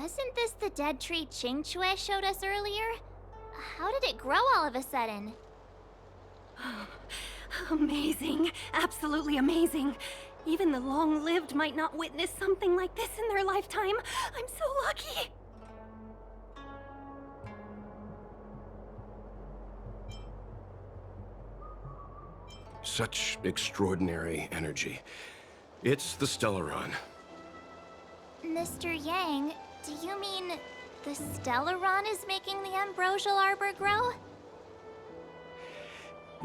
Wasn't this the dead tree Ching Chue showed us earlier? How did it grow all of a sudden? Amazing. Absolutely amazing. Even the long-lived might not witness something like this in their lifetime. I'm so lucky. Such extraordinary energy. It's the Stellaron. Mr. Yang, do you mean the Stellaron is making the ambrosial arbor grow?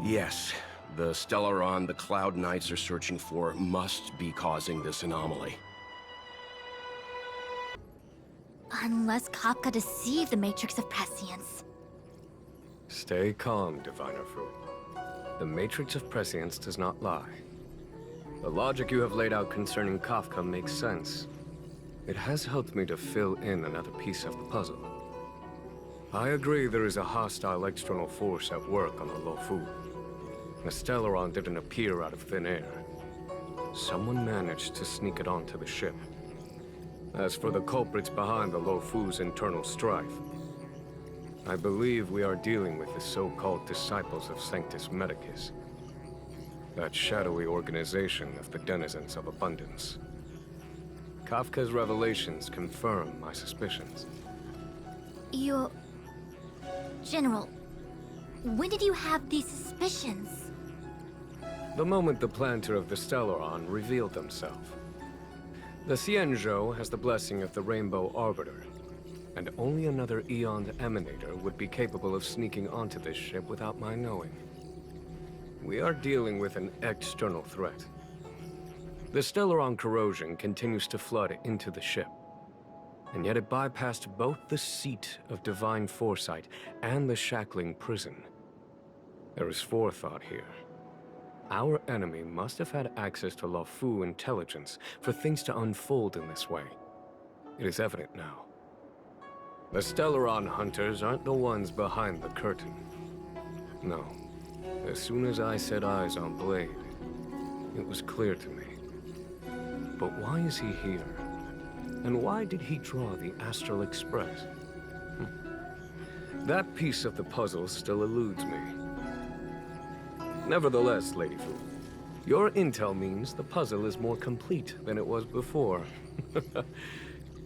Yes, the Stellaron the Cloud Knights are searching for must be causing this anomaly. Unless Kafka deceived the Matrix of Prescience. Stay calm, Diviner Fu. The Matrix of Prescience does not lie. The logic you have laid out concerning Kafka makes sense. It has helped me to fill in another piece of the puzzle. I agree there is a hostile external force at work on the Luofu. The Stellaron didn't appear out of thin air. Someone managed to sneak it onto the ship. As for the culprits behind the Luofu's internal strife, I believe we are dealing with the so-called Disciples of Sanctus Medicus. That shadowy organization of the denizens of abundance. Kafka's revelations confirm my suspicions. General, when did you have these suspicions? The moment the planter of the Stellaron revealed himself. The Xianzhou has the blessing of the Rainbow Arbiter, and only another Eon Emanator would be capable of sneaking onto this ship without my knowing. We are dealing with an external threat. The Stellaron corrosion continues to flood into the ship, and yet it bypassed both the seat of divine foresight and the shackling prison. There is forethought here. Our enemy must have had access to Luofu intelligence for things to unfold in this way. It is evident now. The Stellaron hunters aren't the ones behind the curtain. No. As soon as I set eyes on Blade, it was clear to me. But why is he here? And why did he draw the Astral Express? That piece of the puzzle still eludes me. Nevertheless, Lady Fu, your intel means the puzzle is more complete than it was before.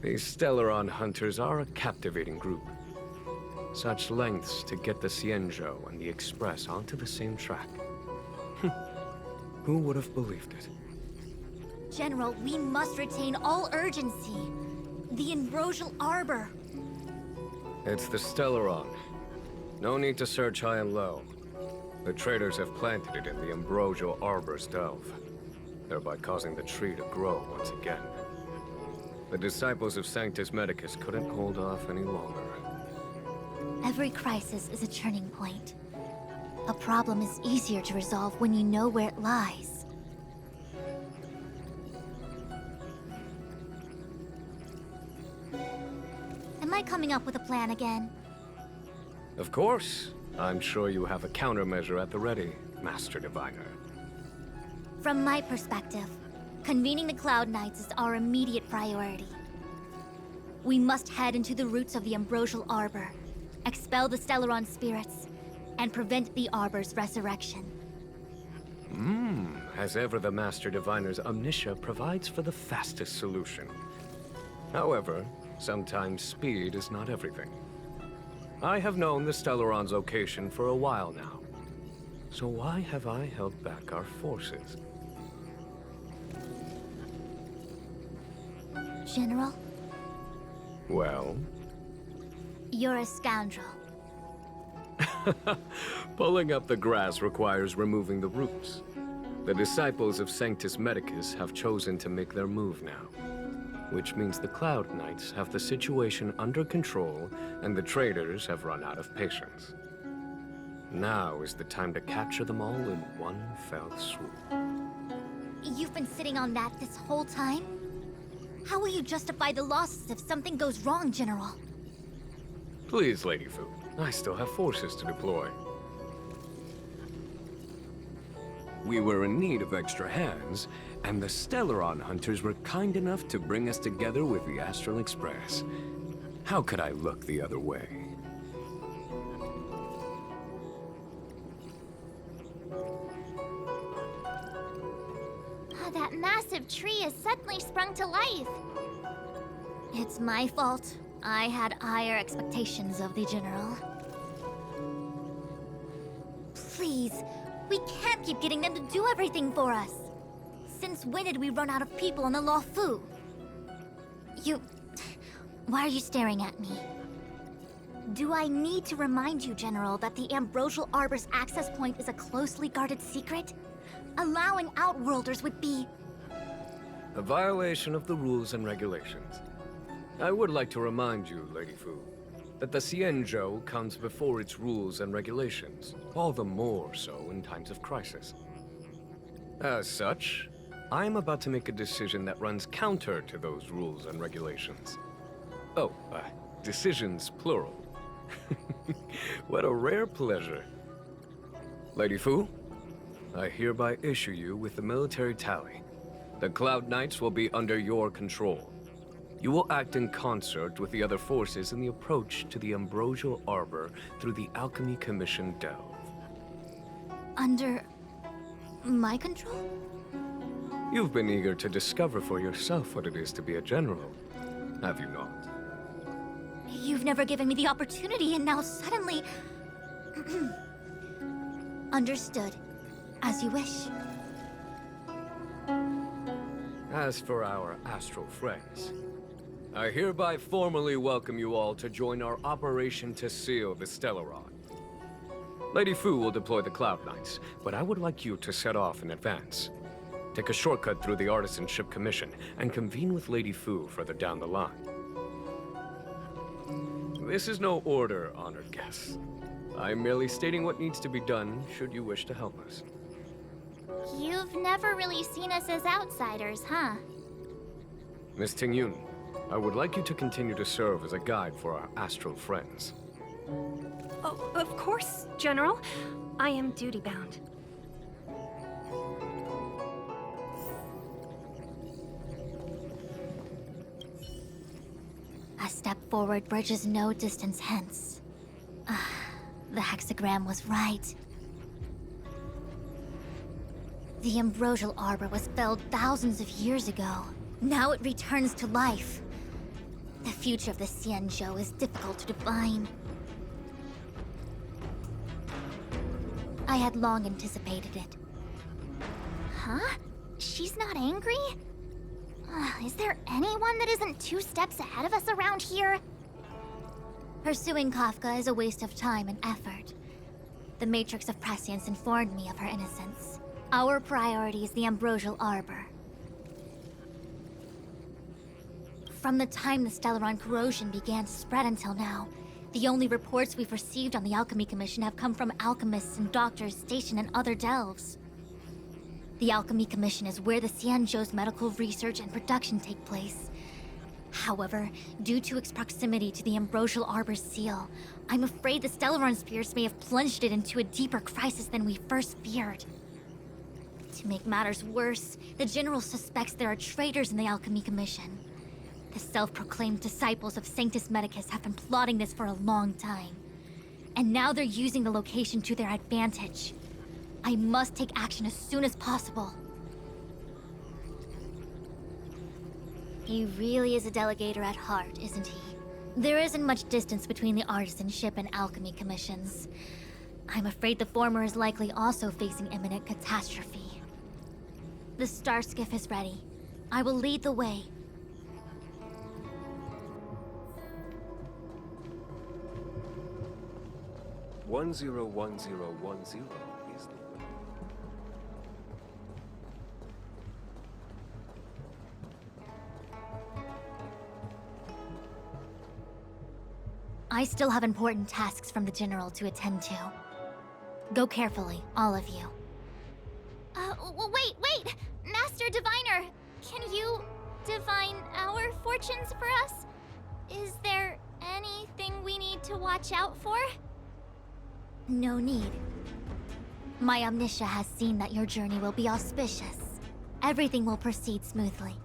These Stellaron hunters are a captivating group. Such lengths to get the Xianzhou and the Express onto the same track. Who would have believed it? General, we must retain all urgency. The ambrosial arbor. It's the Stellaron. No need to search high and low. The traders have planted it in the ambrosial arbor's delve, thereby causing the tree to grow once again. The disciples of Sanctus Medicus couldn't hold off any longer. Every crisis is a turning point. A problem is easier to resolve when you know where it lies. Am I coming up with a plan again? Of course. I'm sure you have a countermeasure at the ready, Master Diviner. From my perspective, convening the Cloud Knights is our immediate priority. We must head into the roots of the ambrosial arbor, expel the Stellaron spirits, and prevent the arbor's resurrection. As ever, the Master Diviner's omniscia provides for the fastest solution. However, sometimes speed is not everything. I have known the Stellaron's location for a while now. So why have I held back our forces? General, Well? you're a scoundrel. Pulling up the grass requires removing the roots. The disciples of Sanctus Medicus have chosen to make their move now, which means the Cloud Knights have the situation under control and the traders have run out of patience. Now is the time to capture them all in one fell swoop. You've been sitting on that this whole time? How will you justify the losses if something goes wrong, General? Please, Lady Fu, I still have forces to deploy. We were in need of extra hands, and the Stellaron hunters were kind enough to bring us together with the Astral Express. How could I look the other way? That massive tree has suddenly sprung to life. It's my fault. I had higher expectations of the General. Please, we can't keep getting them to do everything for us. Since when did we run out of people on the Luofu? Why are you staring at me? Do I need to remind you, General, that the Ambrosial Arbor's access point is a closely guarded secret? Allowing Outworlders would be... A violation of the rules and regulations. I would like to remind you, Lady Fu, that the Xianzhou comes before its rules and regulations, all the more so in times of crisis. As such, I'm about to make a decision that runs counter to those rules and regulations. Oh, decisions plural. What a rare pleasure. Lady Fu, I hereby issue you with the military tally. The Cloud Knights will be under your control. You will act in concert with the other forces in the approach to the Ambrosial Arbor through the Alchemy Commission Delve. Under... my control? You've been eager to discover for yourself what it is to be a general, have you not? You've never given me the opportunity, and now suddenly... Understood. As you wish. As for our astral friends, I hereby formally welcome you all to join our operation to seal the Stellaron. Lady Fu will deploy the Cloud Knights, but I would like you to set off in advance. Take a shortcut through the Artisanship Commission and convene with Lady Fu further down the line. This is no order, honored guests. I'm merely stating what needs to be done should you wish to help us. You've never really seen us as outsiders, huh? Miss Tingyun, I would like you to continue to serve as a guide for our astral friends. Oh, of course, General. I am duty-bound. A step forward bridges no distance hence. The hexagram was right. The Ambrosial Arbor was felled thousands of years ago. Now it returns to life. The future of the Xianzhou is difficult to define. I had long anticipated it. Huh? She's not angry? Is there anyone that isn't 2 steps ahead of us around here? Pursuing Kafka is a waste of time and effort. The Matrix of Prescience informed me of her innocence. Our priority is the Ambrosial Arbor. From the time the Stellaron corrosion began to spread until now, the only reports we've received on the Alchemy Commission have come from alchemists and doctors stationed in other delves. The Alchemy Commission is where the Xianzhou's medical research and production take place. However, due to its proximity to the Ambrosial Arbor's seal, I'm afraid the Stellaron spirits may have plunged it into a deeper crisis than we first feared. To make matters worse, the General suspects there are traitors in the Alchemy Commission. The self-proclaimed disciples of Sanctus Medicus have been plotting this for a long time. And now they're using the location to their advantage. I must take action as soon as possible. He really is a delegator at heart, isn't he? There isn't much distance between the Artisanship and Alchemy Commissions. I'm afraid the former is likely also facing imminent catastrophe. The Star Skiff is ready. I will lead the way. One 101010 is the way. I still have important tasks from the General to attend to. Go carefully, all of you. Wait! Master Diviner! Can you divine our fortunes for us? Is there anything we need to watch out for? No need. My Omniscia has seen that your journey will be auspicious. Everything will proceed smoothly.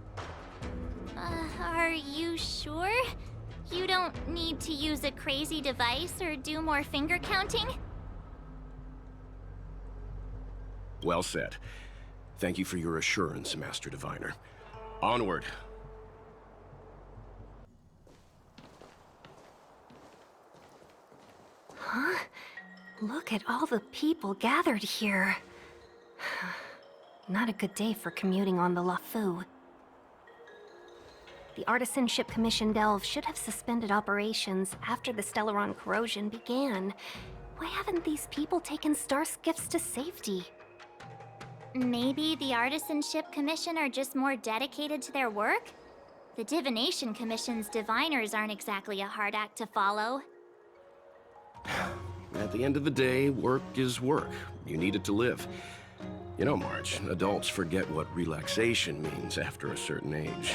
Are you sure? You don't need to use a crazy device or do more finger counting? Well said. Thank you for your assurance, Master Diviner. Onward. Huh? Look at all the people gathered here. Not a good day for commuting on the LaFu. The Artisanship Commission Delve should have suspended operations after the Stellaron corrosion began. Why haven't these people taken Star skiffs to safety? Maybe the Artisanship Commission are just more dedicated to their work? The Divination Commission's diviners aren't exactly a hard act to follow. At the end of the day, work is work. You need it to live. You know, Marge, adults forget what relaxation means after a certain age.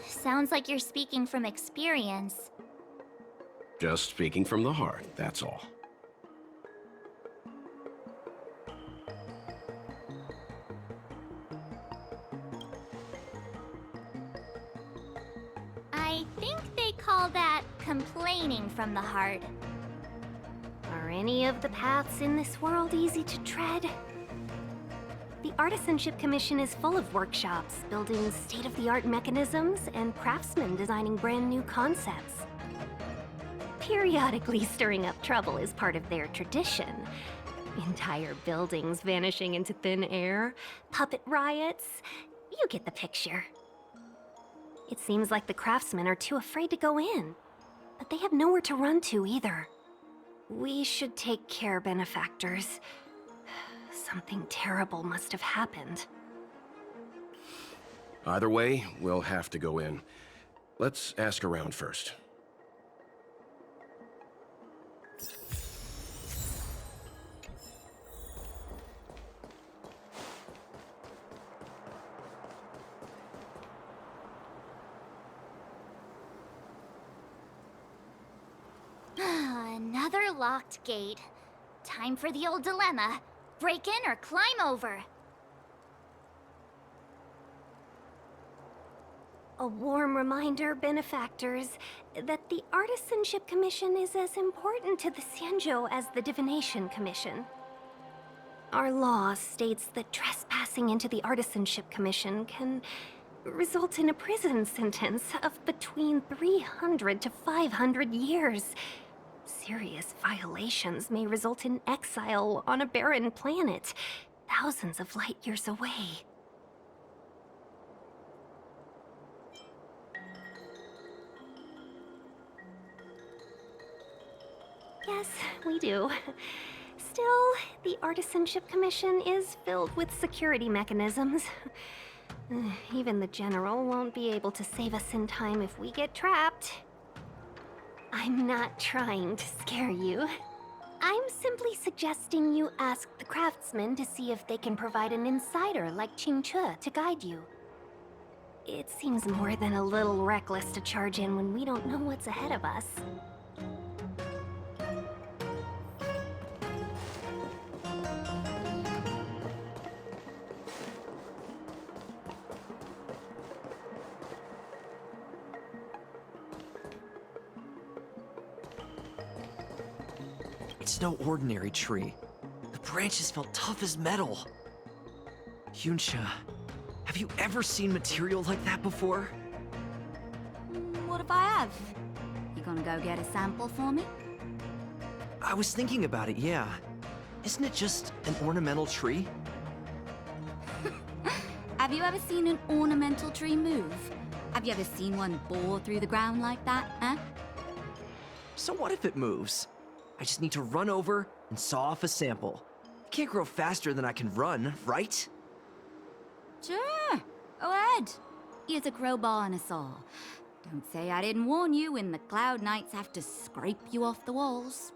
Sounds like you're speaking from experience. Just speaking from the heart, that's all. I think they call that complaining from the heart. Are any of the paths in this world easy to tread? The Artisanship Commission is full of workshops, building state-of-the-art mechanisms, and craftsmen designing brand new concepts. Periodically stirring up trouble is part of their tradition. Entire buildings vanishing into thin air, puppet riots. You get the picture. It seems like the craftsmen are too afraid to go in, but they have nowhere to run to either. We should take care, benefactors. Something terrible must have happened. Either way, we'll have to go in. Let's ask around first. Another locked gate. Time for the old dilemma. Break in or climb over? A warm reminder, benefactors, that the Artisanship Commission is as important to the Xianzhou as the Divination Commission. Our law states that trespassing into the Artisanship Commission can result in a prison sentence of between 300 to 500 years. Serious violations may result in exile on a barren planet, thousands of light years away. Yes, we do. Still, the Artisanship Commission is filled with security mechanisms. Even the General won't be able to save us in time if we get trapped. I'm not trying to scare you. I'm simply suggesting you ask the craftsmen to see if they can provide an insider like Qingche to guide you. It seems more than a little reckless to charge in when we don't know what's ahead of us. It's no ordinary tree. The branches felt tough as metal. Yunsha, have you ever seen material like that before? What if I have? You gonna go get a sample for me? I was thinking about it, yeah. Isn't it just an ornamental tree? Have you ever seen an ornamental tree move? Have you ever seen one bore through the ground like that, huh? So what if it moves? I just need to run over and saw off a sample. It can't grow faster than I can run, right? Sure, go ahead. Here's a crowbar and a saw. Don't say I didn't warn you when the Cloud Knights have to scrape you off the walls.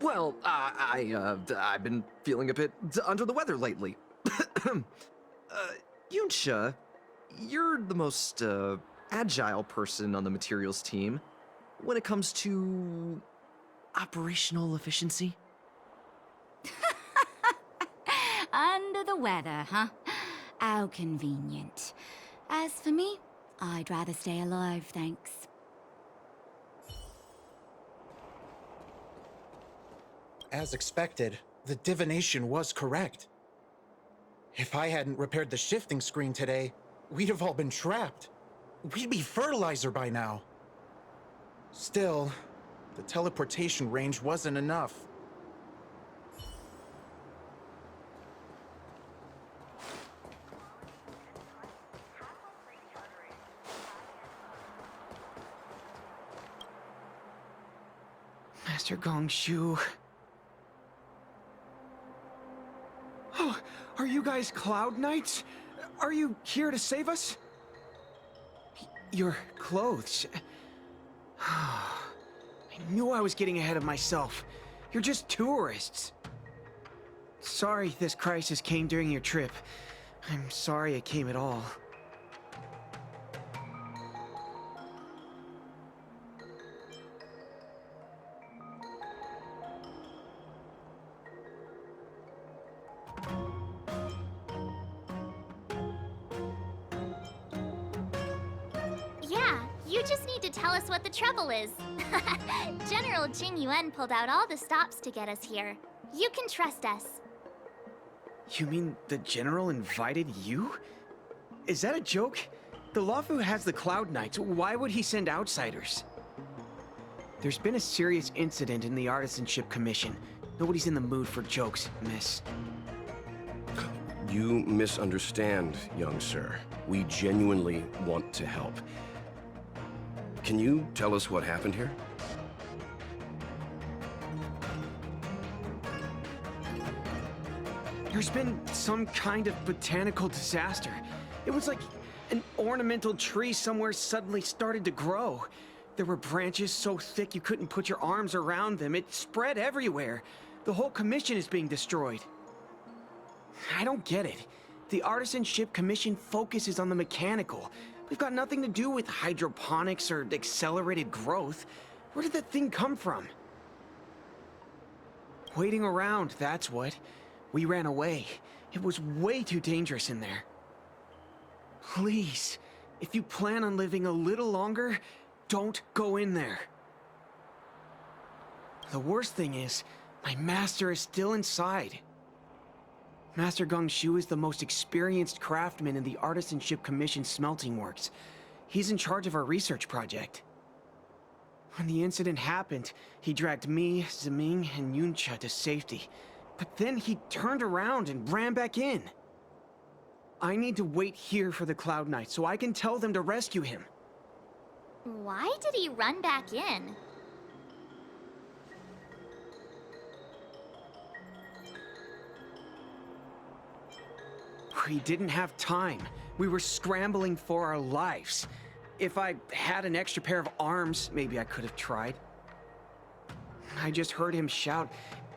Well, I've been feeling a bit under the weather lately. Yunsha, you're the most, agile person on the materials team when it comes to operational efficiency. Under the weather, huh? How convenient. As for me, I'd rather stay alive, thanks. As expected, the divination was correct. If I hadn't repaired the shifting screen today, we'd have all been trapped. We'd be fertilizer by now. Still, the teleportation range wasn't enough. Master Gongshu. Oh, are you guys Cloud Knights? Are you here to save us? Your clothes. I knew I was getting ahead of myself. You're just tourists. Sorry this crisis came during your trip. I'm sorry it came at all. Yeah, you just need to tell us what the trouble is. General Jing Yuan pulled out all the stops to get us here. You can trust us. You mean the General invited you? Is that a joke? The Luofu has the Cloud Knights. Why would he send outsiders? There's been a serious incident in the Artisanship Commission. Nobody's in the mood for jokes, miss. You misunderstand, young sir. We genuinely want to help. Can you tell us what happened here? There's been some kind of botanical disaster. It was like an ornamental tree somewhere suddenly started to grow. There were branches so thick you couldn't put your arms around them. It spread everywhere. The whole commission is being destroyed. I don't get it. The Artisanship Commission focuses on the mechanical. We've got nothing to do with hydroponics or accelerated growth. Where did that thing come from? Waiting around, that's what. We ran away. It was way too dangerous in there. Please, if you plan on living a little longer, don't go in there. The worst thing is, my master is still inside. Master Gongshu is the most experienced craftsman in the Artisanship Commission smelting works. He's in charge of our research project. When the incident happened, he dragged me, Zeming, and Yuncha to safety. But then he turned around and ran back in. I need to wait here for the Cloud Knights so I can tell them to rescue him. Why did he run back in? We didn't have time. We were scrambling for our lives. If I had an extra pair of arms, maybe I could have tried. I just heard him shout,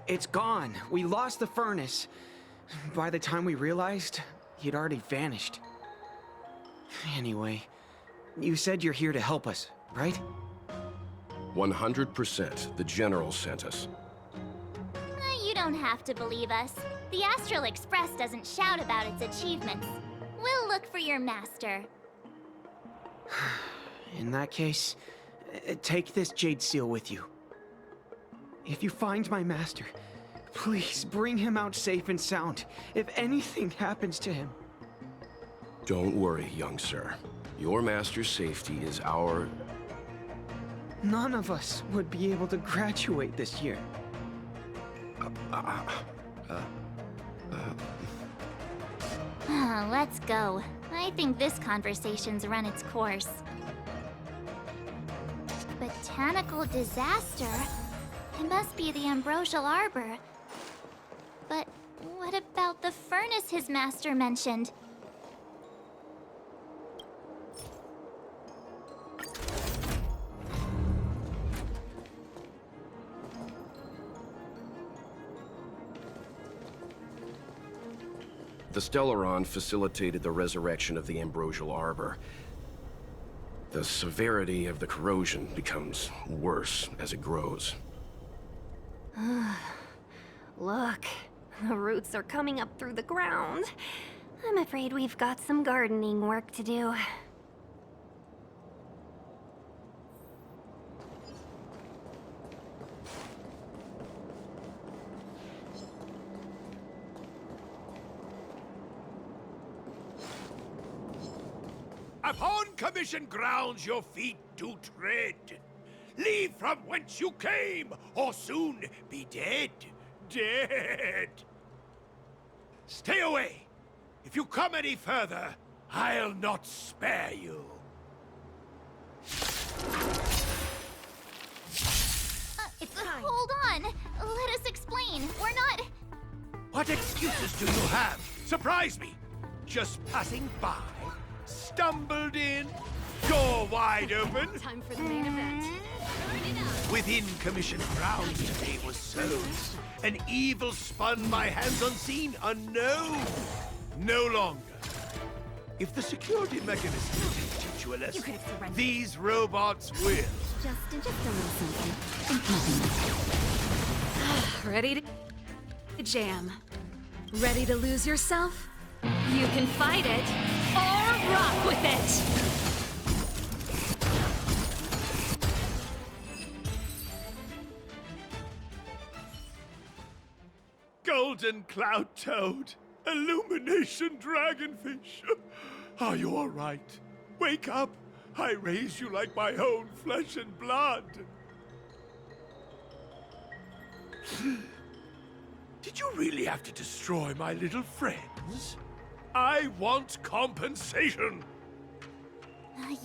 "It's gone! We lost the furnace!" By the time we realized, he'd already vanished. Anyway, you said you're here to help us, right? 100%. The General sent us. You don't have to believe us. The Astral Express doesn't shout about its achievements. We'll look for your master. In that case, take this jade seal with you. If you find my master, please bring him out safe and sound. If anything happens to him. Don't worry, young sir. Your master's safety is our... None of us would be able to graduate this year. Let's go. I think this conversation's run its course. Botanical disaster? It must be the Ambrosial Arbor. But what about the furnace his master mentioned? The Stellaron facilitated the resurrection of the Ambrosial Arbor. The severity of the corrosion becomes worse as it grows. Look, the roots are coming up through the ground. I'm afraid we've got some gardening work to do. Upon commission grounds your feet do tread. Leave from whence you came, or soon be dead. Dead. Stay away. If you come any further, I'll not spare you. Hold on. Let us explain. We're not... What excuses do you have? Surprise me. Just passing by, stumbled in, door wide open. Time for the main event. Within commission grounds today was sown. An evil spun by hands unseen, unknown. No longer. If the security mechanism didn't teach you a lesson, these robots will. Just a little something. Ready to jam? Ready to lose yourself? You can fight it, or rock with it! Golden cloud toad, illumination dragonfish. Are you all right? Wake up. I raised you like my own flesh and blood. Did you really have to destroy my little friends? I want compensation.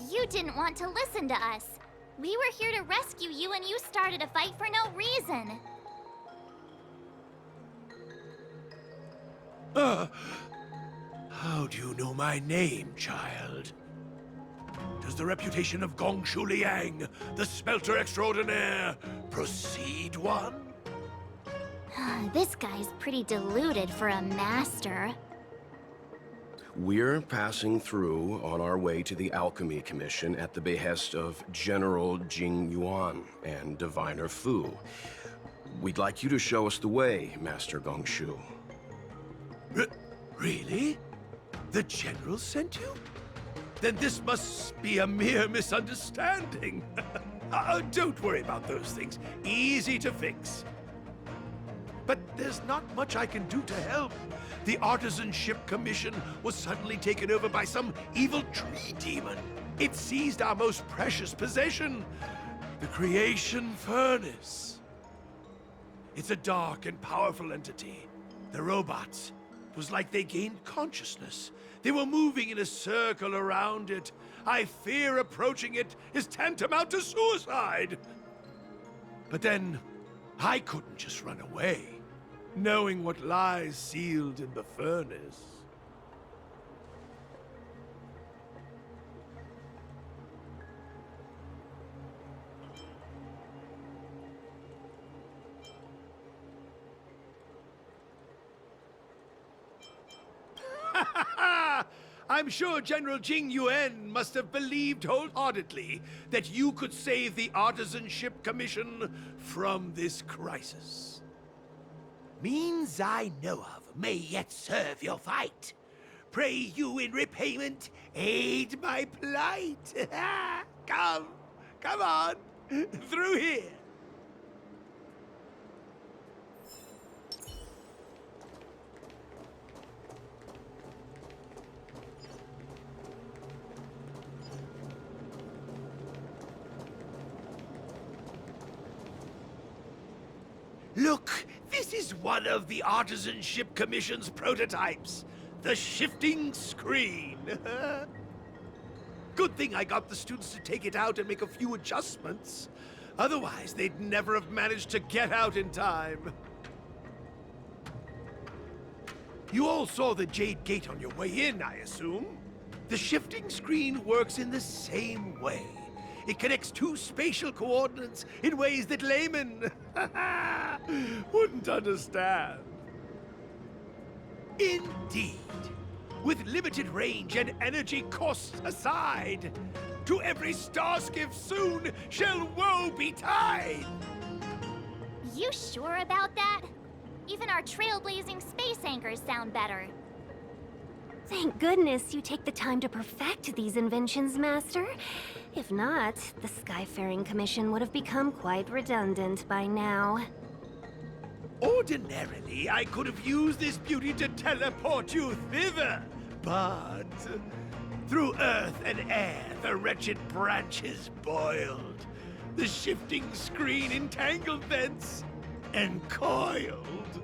You didn't want to listen to us. We were here to rescue you and you started a fight for no reason. How do you know my name, child? Does the reputation of Gongshu Liang, the smelter extraordinaire, precede one? This guy's pretty deluded for a master. We're passing through on our way to the Alchemy Commission at the behest of General Jing Yuan and Diviner Fu. We'd like you to show us the way, Master Gongshu. Really? The General sent you? Then this must be a mere misunderstanding. Don't worry about those things. Easy to fix. But there's not much I can do to help. The Artisanship Commission was suddenly taken over by some evil tree demon. It seized our most precious possession, the Creation Furnace. It's a dark and powerful entity. The robots, it was like they gained consciousness. They were moving in a circle around it. I fear approaching it is tantamount to suicide. But then, I couldn't just run away, knowing what lies sealed in the furnace. I'm sure General Jing Yuan must have believed wholeheartedly that you could save the Artisanship Commission from this crisis. Means I know of may yet serve your fight. Pray you in repayment aid my plight. Come on, through here. Look, this is one of the Artisanship Commission's prototypes. The shifting screen. Good thing I got the students to take it out and make a few adjustments. Otherwise, they'd never have managed to get out in time. You all saw the Jade Gate on your way in, I assume? The shifting screen works in the same way. It connects two spatial coordinates in ways that laymen wouldn't understand. Indeed. With limited range and energy costs aside, to every starskiff soon shall woe betide! You sure about that? Even our trailblazing space anchors sound better. Thank goodness you take the time to perfect these inventions, Master. If not, the Skyfaring Commission would have become quite redundant by now. Ordinarily, I could have used this beauty to teleport you thither, but Through earth and air, the wretched branches boiled. The shifting screen entangled thence and coiled.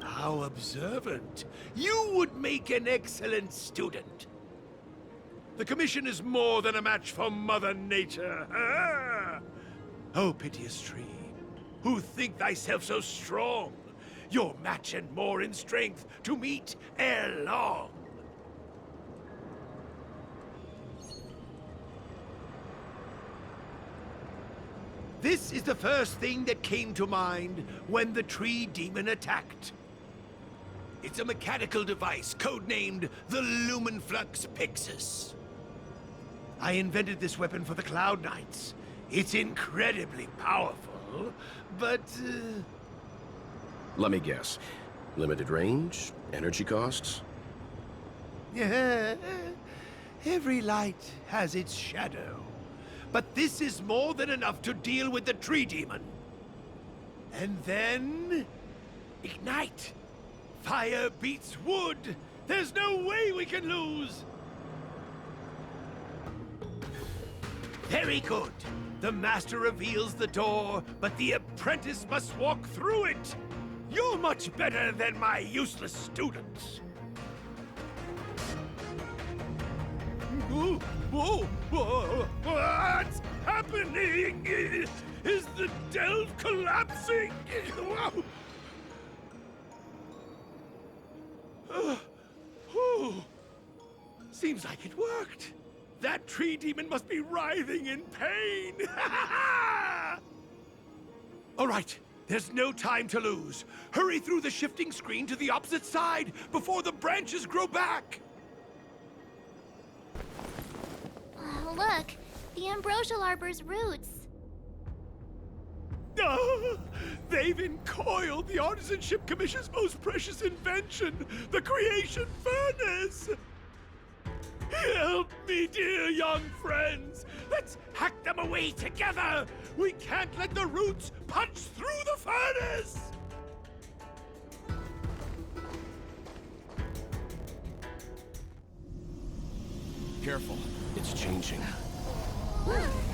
How observant. You would make an excellent student. The Commission is more than a match for Mother Nature. Ah! Oh, piteous tree, who think thyself so strong, your match and more in strength to meet ere long. This is the first thing that came to mind when the tree demon attacked. It's a mechanical device codenamed the Lumenflux Pixis. I invented this weapon for the Cloud Knights. It's incredibly powerful, but... Let me guess. Limited range? Energy costs? Every light has its shadow. But this is more than enough to deal with the tree demon. And then... ignite! Fire beats wood! There's no way we can lose! Very good. The master reveals the door, but the apprentice must walk through it. You're much better than my useless students. What's happening? Is the delve collapsing? Seems like it worked. That tree demon must be writhing in pain. All right, there's no time to lose. Hurry through the shifting screen to the opposite side before the branches grow back. Oh, look, the ambrosial arbor's roots. They've encoiled the Artisanship Commission's most precious invention, the creation furnace! Help me, dear young friends! Let's hack them away together! We can't let the roots punch through the furnace! Careful. It's changing. Whoa!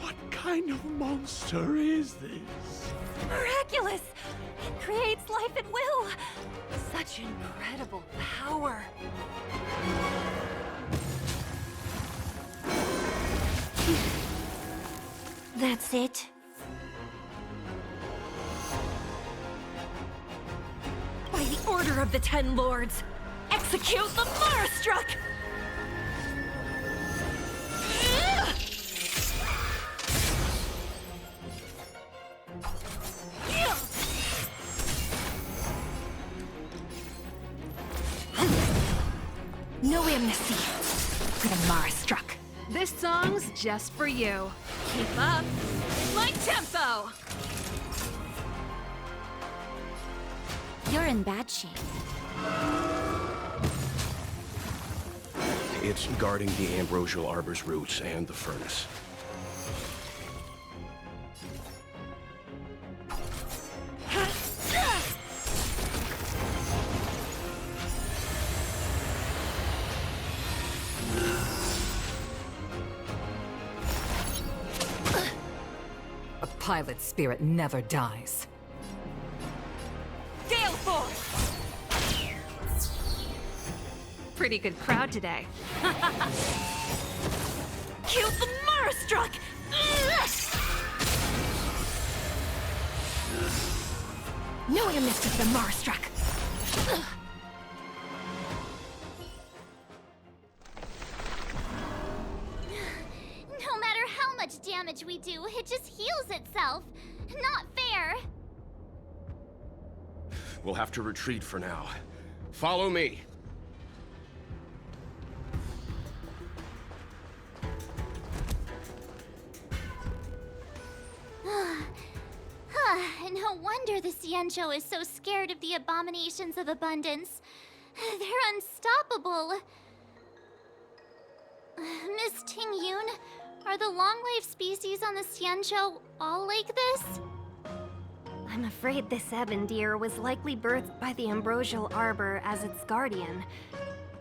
What kind of monster is this? Miraculous! It creates life at will! Such incredible power! That's it? By the order of the Ten Lords, execute the Marstruck! No amnesty for the Marstruck. This song's just for you. Keep up. My tempo! You're in bad shape. It's guarding the ambrosial arbor's roots and the furnace. A pilot's spirit never dies. Gale Force! Pretty good crowd today. Kill the Marstruck! No amnesty for the Marstruck. No matter how much damage we do, it just heals itself. Not fair. We'll have to retreat for now. Follow me. No wonder the Xianzhou is so scared of the abominations of abundance. They're unstoppable. Miss Ting Yun, are the long-life species on the Xianzhou all like this? I'm afraid this ebon deer was likely birthed by the ambrosial arbor as its guardian.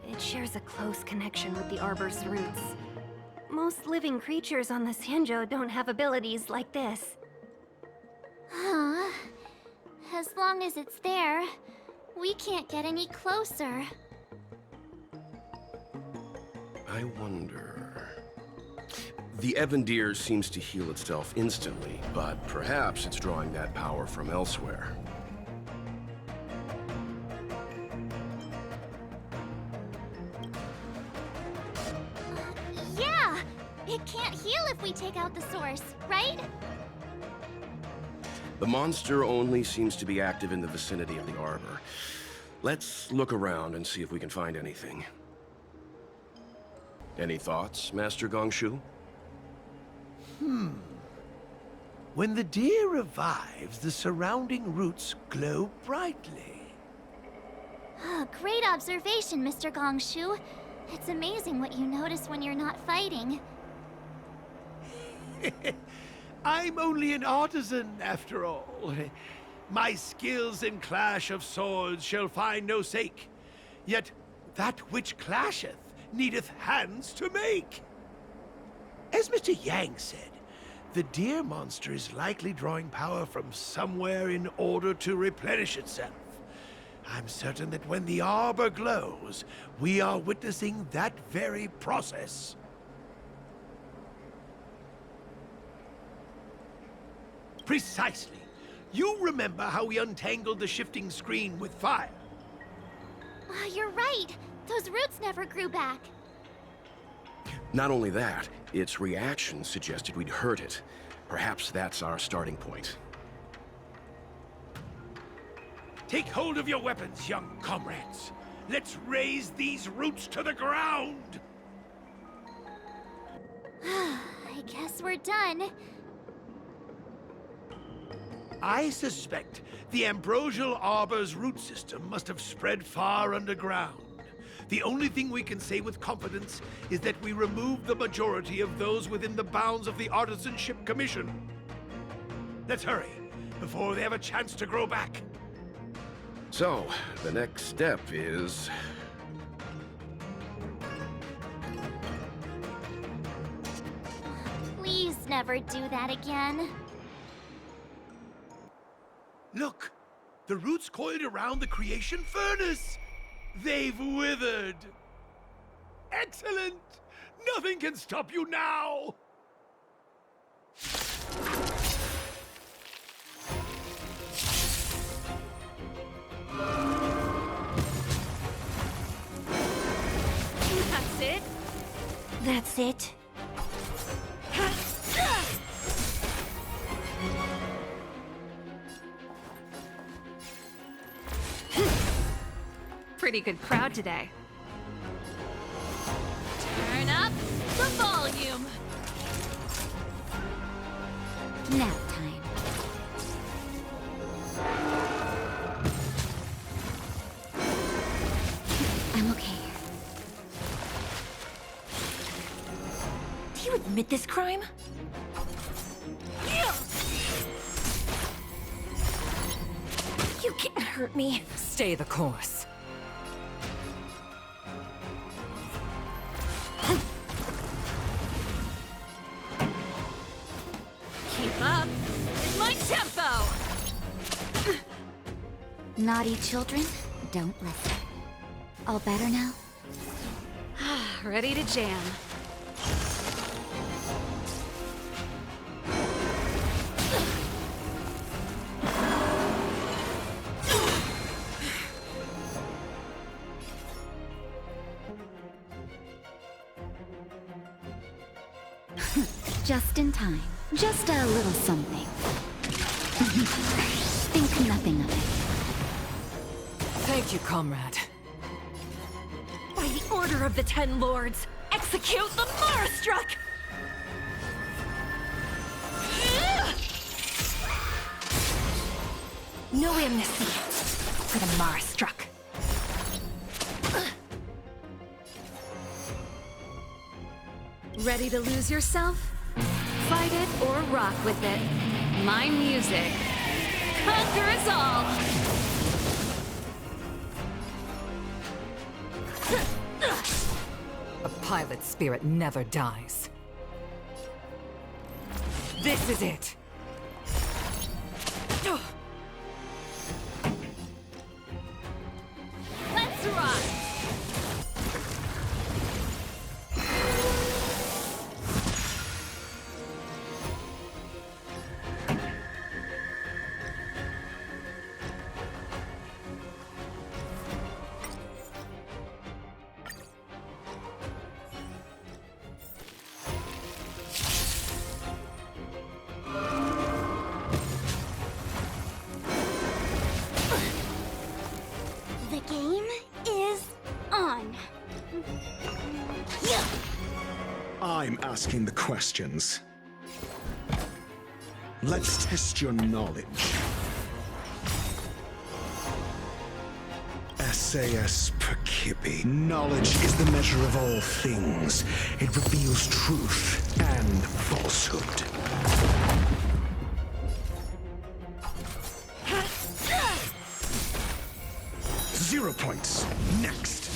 It shares a close connection with the arbor's roots. Most living creatures on the Xianzhou don't have abilities like this. Huh. As long as it's there, we can't get any closer. I wonder... The ebon deer seems to heal itself instantly, but perhaps it's drawing that power from elsewhere. Yeah! It can't heal if we take out the source, right? The monster only seems to be active in the vicinity of the arbor. Let's look around and see if we can find anything. Any thoughts, Master Gongshu? When the deer revives, the surrounding roots glow brightly. Great observation, Mr. Gongshu. It's amazing what you notice when you're not fighting. I'm only an artisan, after all. My skills in clash of swords shall find no sake. Yet that which clasheth needeth hands to make. As Mr. Yang said, the deer monster is likely drawing power from somewhere in order to replenish itself. I'm certain that when the arbor glows, we are witnessing that very process. Precisely. You remember how we untangled the shifting screen with fire? You're right. Those roots never grew back. Not only that, its reaction suggested we'd hurt it. Perhaps that's our starting point. Take hold of your weapons, young comrades. Let's raise these roots to the ground! I guess we're done. I suspect the ambrosial arbor's root system must have spread far underground. The only thing we can say with confidence is that we removed the majority of those within the bounds of the Artisanship Commission. Let's hurry, before they have a chance to grow back. So, the next step is... Please never do that again. Look! The roots coiled around the creation furnace! They've withered! Excellent! Nothing can stop you now! That's it? That's it. Pretty good crowd today. Turn up the volume. Nap time. I'm okay. Do you admit this crime? You can't hurt me. Stay the course. Keep up with my tempo. Naughty children, don't listen. All better now? Ready to jam. Just in time. Just a little something. Think nothing of it. Thank you, comrade. By the order of the Ten Lords, execute the Marastruck! No amnesty for the Marastruck. Ready to lose yourself? Fight it or rock with it. My music conquers all! A pilot's spirit never dies. This is it. Let's rock! The game is on. I'm asking the questions. Let's test your knowledge. SAS Perkipi. Knowledge is the measure of all things. It reveals truth and falsehood. 0 points. Next.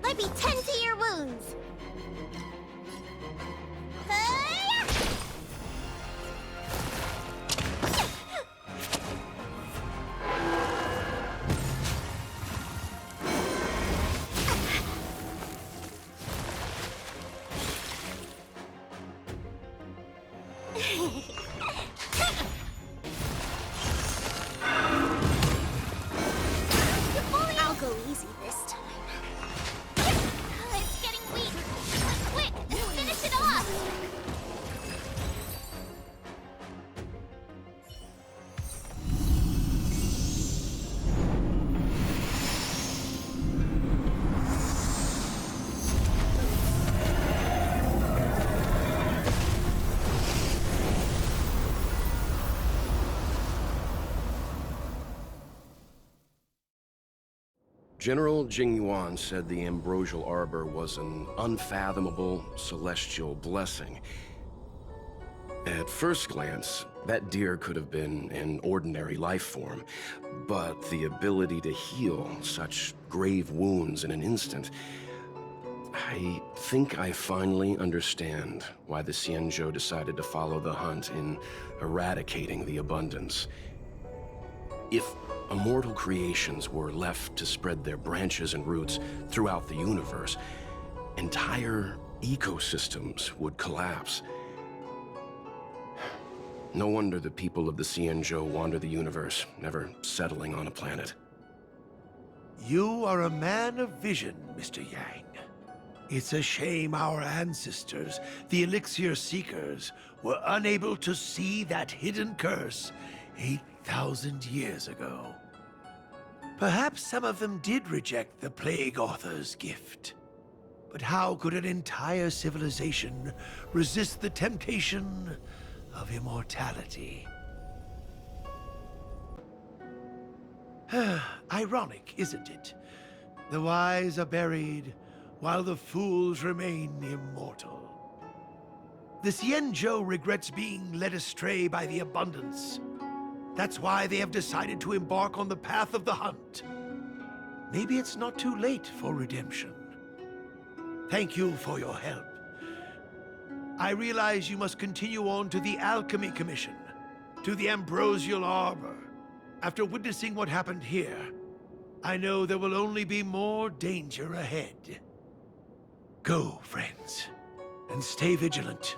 Let me tend to your wounds. I'll go easy this time. It's getting weak. Quick, finish it off. General Jingyuan said the ambrosial arbor was an unfathomable celestial blessing. At first glance, that deer could have been an ordinary life form, but the ability to heal such grave wounds in an instant... I think I finally understand why the Xianzhou decided to follow the hunt in eradicating the abundance. If immortal creations were left to spread their branches and roots throughout the universe, entire ecosystems would collapse. No wonder the people of the Xianzhou wander the universe, never settling on a planet. You are a man of vision, Mr. Yang. It's a shame our ancestors, the Elixir Seekers, were unable to see that hidden curse 8,000 years ago. Perhaps some of them did reject the Plague Author's gift. But how could an entire civilization resist the temptation of immortality? Ironic, isn't it? The wise are buried, while the fools remain immortal. The Xianzhou regrets being led astray by the abundance. That's why they have decided to embark on the path of the hunt. Maybe it's not too late for redemption. Thank you for your help. I realize you must continue on to the Alchemy Commission, to the Ambrosial Arbor. After witnessing what happened here, I know there will only be more danger ahead. Go, friends, and stay vigilant.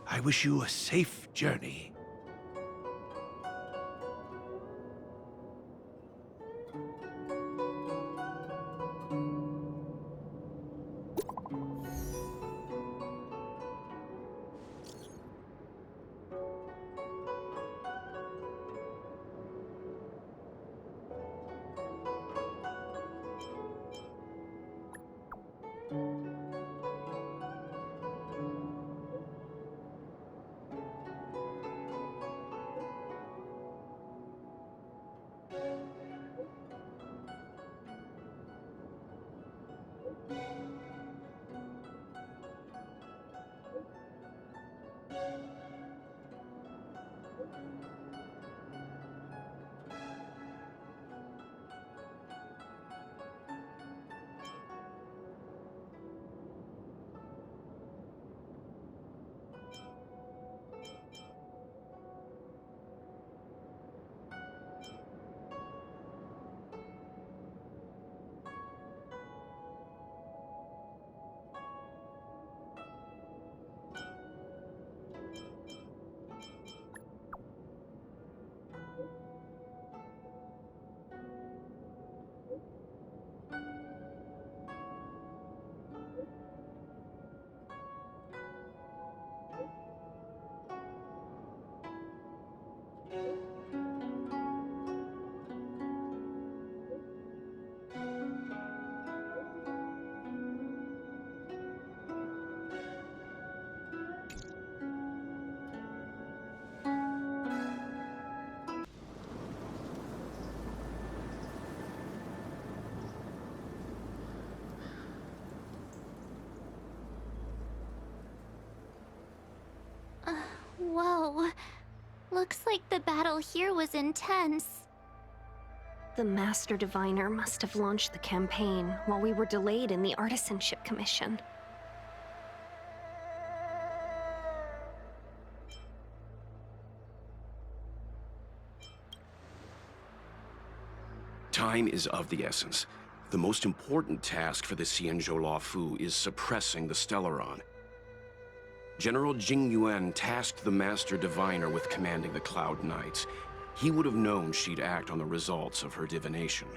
I wish you a safe journey. Whoa. Looks like the battle here was intense. The Master Diviner must have launched the campaign while we were delayed in the Artisanship Commission. Time is of the essence. The most important task for the Xianzhou Luofu is suppressing the Stellaron. General Jing Yuan tasked the Master Diviner with commanding the Cloud Knights. He would have known she'd act on the results of her divination.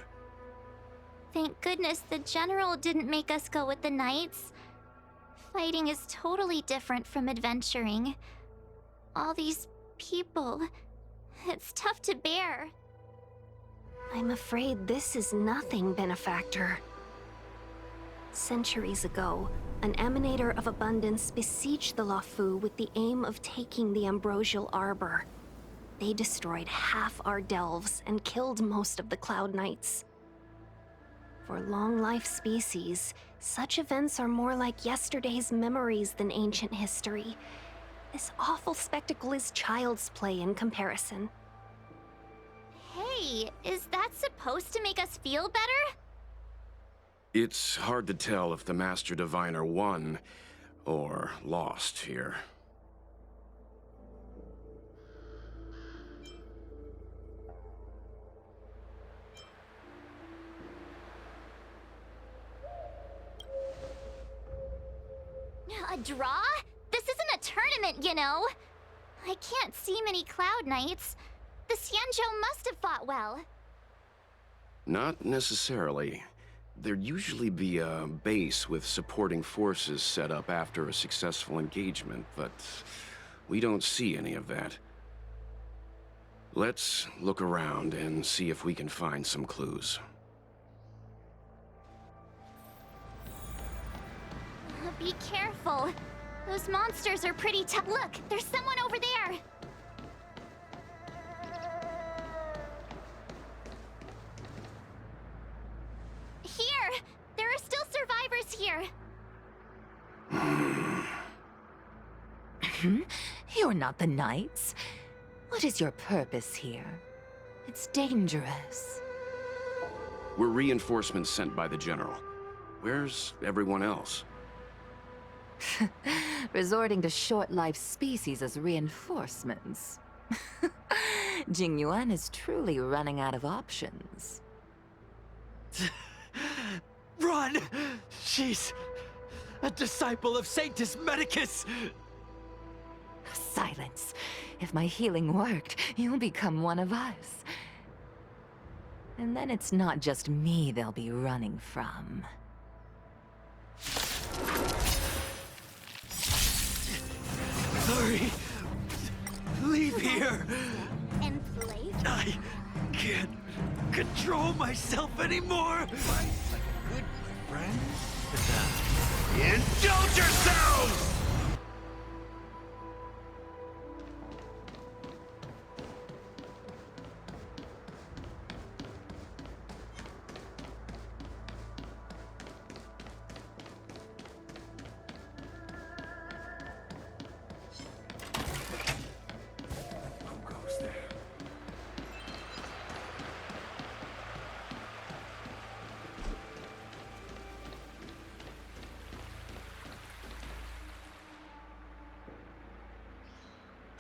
Thank goodness the General didn't make us go with the Knights. Fighting is totally different from adventuring. All these people, it's tough to bear. I'm afraid this is nothing, Benefactor. Centuries ago, an Emanator of Abundance besieged the Luofu with the aim of taking the Ambrosial Arbor. They destroyed half our delves and killed most of the Cloud Knights. For long-life species, such events are more like yesterday's memories than ancient history. This awful spectacle is child's play in comparison. Hey, is that supposed to make us feel better? It's hard to tell if the Master Diviner won or lost here. A draw? This isn't a tournament, you know. I can't see many Cloud Knights. The Xianzhou must have fought well. Not necessarily. There'd usually be a base with supporting forces set up after a successful engagement, but we don't see any of that. Let's look around and see if we can find some clues. Be careful. Those monsters are pretty tough. Look, there's someone over there. Here! There are still survivors here. You're not the Knights. What is your purpose here? It's dangerous. We're reinforcements sent by the General. Where's everyone else? Resorting to short-lived species as reinforcements. Jing Yuan is truly running out of options. Run! She's a disciple of Sanctus Medicus! Silence. If my healing worked, you'll become one of us. And then it's not just me they'll be running from. Hurry! Leave here! Enslaved? I can't control myself anymore! Fight like a good friend. Indulge yourselves!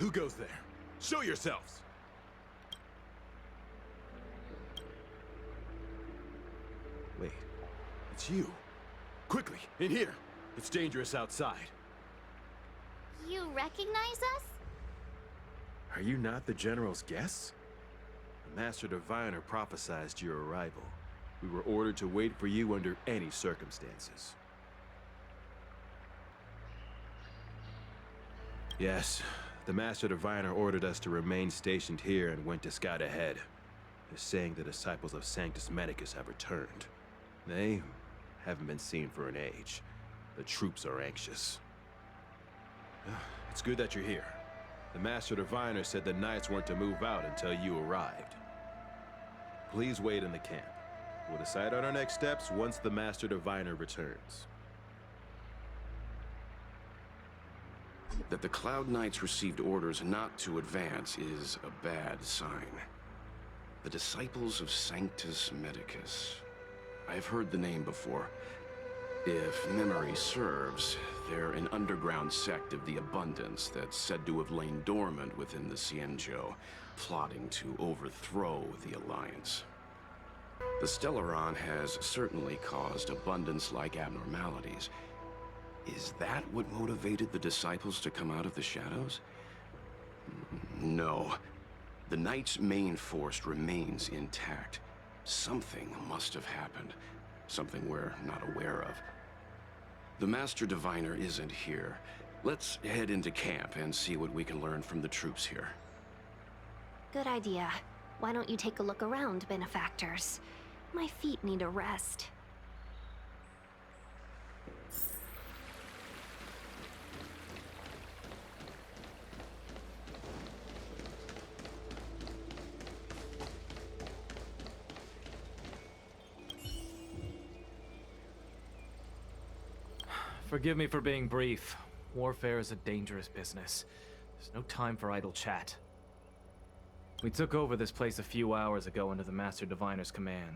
Who goes there? Show yourselves! Wait, it's you. Quickly, in here. It's dangerous outside. You recognize us? Are you not the General's guests? The Master Diviner prophesized your arrival. We were ordered to wait for you under any circumstances. Yes, the Master Diviner ordered us to remain stationed here and went to scout ahead. They're saying the disciples of Sanctus Medicus have returned. They haven't been seen for an age. The troops are anxious. It's good that you're here. The Master Diviner said the Knights weren't to move out until you arrived. Please wait in the camp. We'll decide on our next steps once the Master Diviner returns. That the Cloud Knights received orders not to advance is a bad sign. The Disciples of Sanctus Medicus. I've heard the name before. If memory serves, they're an underground sect of the Abundance that's said to have lain dormant within the Xianzhou, plotting to overthrow the Alliance. The Stellaron has certainly caused Abundance-like abnormalities. Is that what motivated the Disciples to come out of the shadows? No. The Knight's main force remains intact. Something must have happened. Something we're not aware of. The Master Diviner isn't here. Let's head into camp and see what we can learn from the troops here. Good idea. Why don't you take a look around, benefactors? My feet need a rest. Forgive me for being brief. Warfare is a dangerous business. There's no time for idle chat. We took over this place a few hours ago under the Master Diviner's command.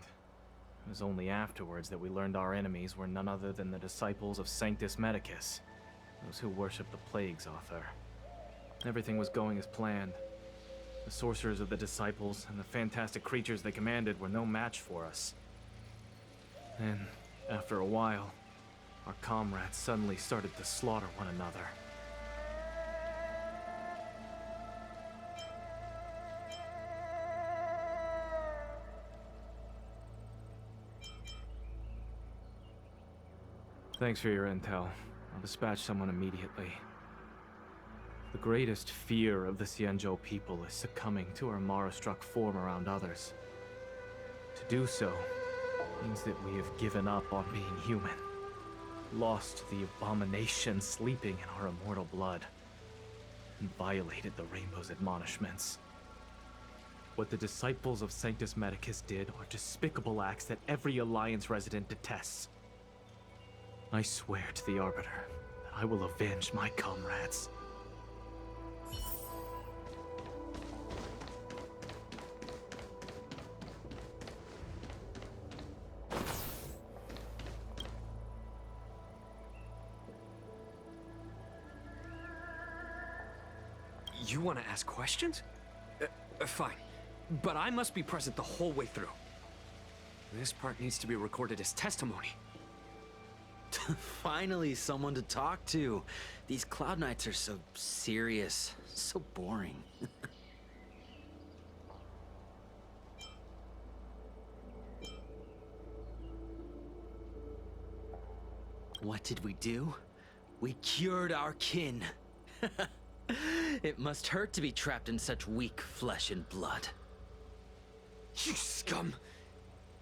It was only afterwards that we learned our enemies were none other than the disciples of Sanctus Medicus, those who worship the Plague's author. Everything was going as planned. The sorcerers of the disciples and the fantastic creatures they commanded were no match for us. Then, after a while, our comrades suddenly started to slaughter one another. Thanks for your intel. I'll dispatch someone immediately. The greatest fear of the Xianzhou people is succumbing to our Mara-struck form around others. To do so means that we have given up on being human, lost the abomination sleeping in our immortal blood, and violated the Rainbow's admonishments. What the disciples of Sanctus Medicus did are despicable acts that every Alliance resident detests. I swear to the Arbiter that I will avenge my comrades. You want to ask questions? Fine. But I must be present the whole way through. This part needs to be recorded as testimony. Finally, someone to talk to. These Cloud Knights are so serious, so boring. What did we do? We cured our kin. It must hurt to be trapped in such weak flesh and blood. You scum!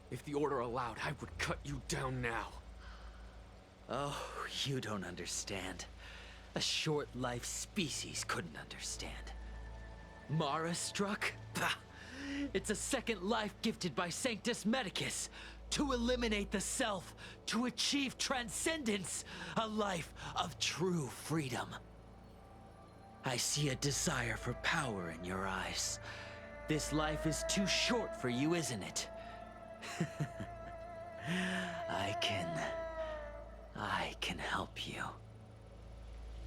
If the Order allowed, I would cut you down now. Oh, you don't understand. A short-life species couldn't understand. Mara struck? Bah! It's a second life gifted by Sanctus Medicus to eliminate the self, to achieve transcendence, a life of true freedom. I see a desire for power in your eyes. This life is too short for you, isn't it? I can help you.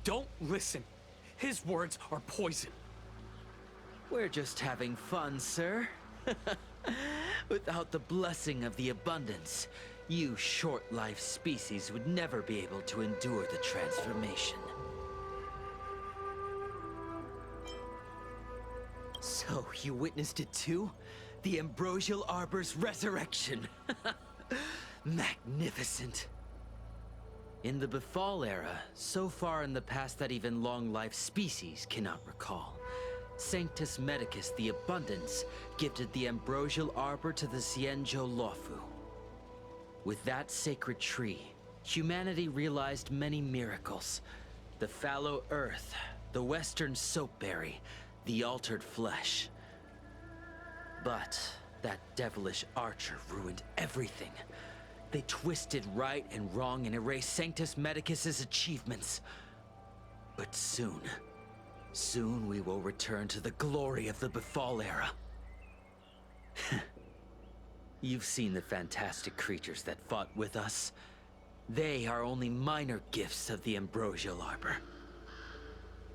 Don't listen. His words are poison. We're just having fun, sir. Without the blessing of the abundance, you short-life species would never be able to endure the transformation. So, you witnessed it too? The Ambrosial Arbor's resurrection! Magnificent! In the Befall era, so far in the past that even long-life species cannot recall, Sanctus Medicus the Abundance gifted the Ambrosial Arbor to the Xianzhou Luofu. With that sacred tree, humanity realized many miracles. The fallow earth, the western soapberry, the altered flesh. But that devilish archer ruined everything. They twisted right and wrong and erased Sanctus Medicus's achievements. But soon we will return to the glory of the Befall era. You've seen the fantastic creatures that fought with us. They are only minor gifts of the Ambrosial Arbor.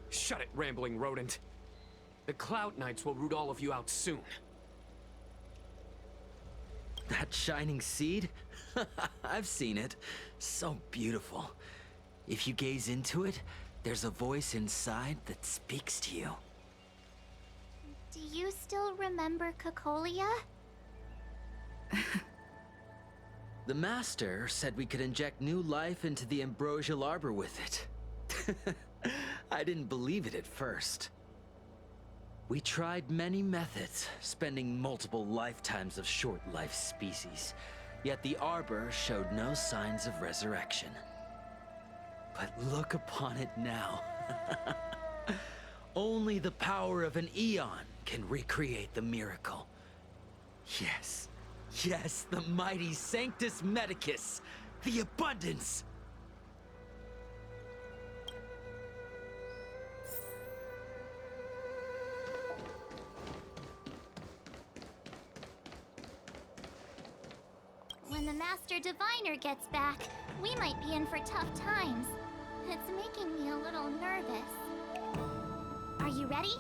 Shut it, rambling rodent. The Cloud Knights will root all of you out soon. That shining seed? I've seen it. So beautiful. If you gaze into it, there's a voice inside that speaks to you. Do you still remember Cocolia? The Master said we could inject new life into the Ambrosial Arbor with it. I didn't believe it at first. We tried many methods, spending multiple lifetimes of short-life species, yet the Arbor showed no signs of resurrection. But look upon it now. Only the power of an eon can recreate the miracle. Yes, the mighty Sanctus Medicus, the abundance! When the Master Diviner gets back, we might be in for tough times. It's making me a little nervous. Are you ready?